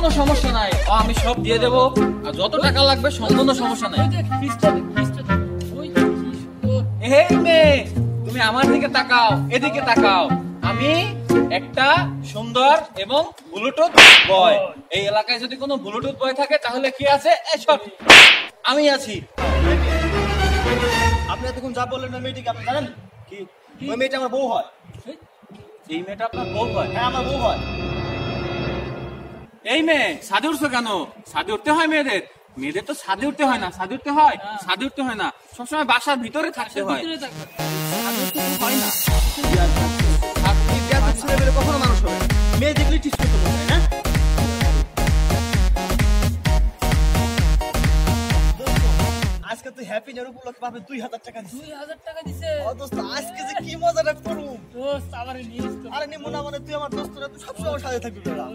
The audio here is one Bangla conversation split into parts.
কোনো সমস্যা নাই, আমি সব দিয়ে দেবো, আর যত টাকা লাগবে সম্পূর্ণ সমস্যা নাই। এই মেয়ে, তুমি আমার দিকে তাকাও, এদিকে তাকাও। আমি একটা সুন্দর এবং ব্লুটুথ বয়। এই এলাকায় যদি কোনো ব্লুটুথ বয় থাকে তাহলে কি আছে? আমি আছি। আপনি এতক্ষণ যা বললেন ওই মেয়েটিকে আপনি জানেন কি? ওই মেয়েটা আমার বউ হয়। এই মেয়েটা আপনার বউ হয়? হ্যাঁ, আমার বউ হয়। এই মেয়ে, ছাদে উঠছো কেন? ছাদে উঠতে হয় মেয়েদের? মেয়েদের তো ছাদে উঠতে হয় না। ছাদে উঠতে হয়? ছাদে উঠতে হয় না, সবসময় বাসার ভিতরে থাকতে হয়। হয় না, ছেলে মেয়ে কখনো মানুষ হবে না। মেয়ে দেখলে টিস করতে বলবে, হ্যাঁ? আজকে তুই হ্যাপি নিউ ইয়ার উপলক্ষে পাবে 2000 টাকা দিছে। 2000 টাকা দিছে। ও দোস্ত, আজকে যে কি মজাটা করব। দোস্ত আমারে নিস তো। আরে নিমু না, মানে তুই আমার দোস্ত না, তুই সবসময় আমার সাথে থাকবি বেটা।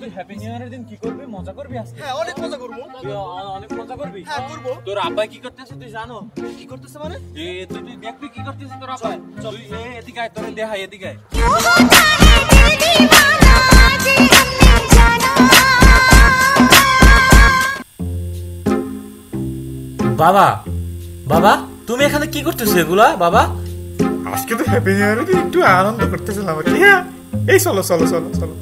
তুই হ্যাপি নিউ ইয়ারের দিন কি করবি? মজা করবি আজকে? হ্যাঁ, অনেক মজা করব। তুই অনেক মজা করবি? হ্যাঁ, করব। তোর আব্বা কি করতেছে তুই জানো? কি করতেছে মানে? তুই দেখবি কি করতেছে তোর আব্বা। তুই এদিকে আয়, তোর দেখাই, এদিকে আয়। বাবা, বাবা তুমি এখানে কি করতেছো এগুলা? বাবা, আজকে তো হ্যাপি নিউ ইয়ারে একটু আনন্দ করতেছিলাম আর কি। হ্যাঁ, এই চলো চলো চলো চলো।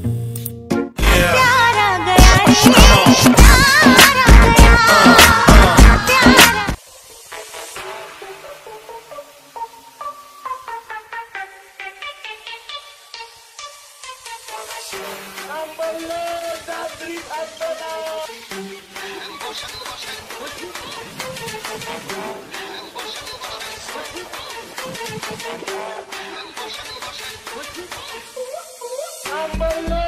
আম্বাল্লা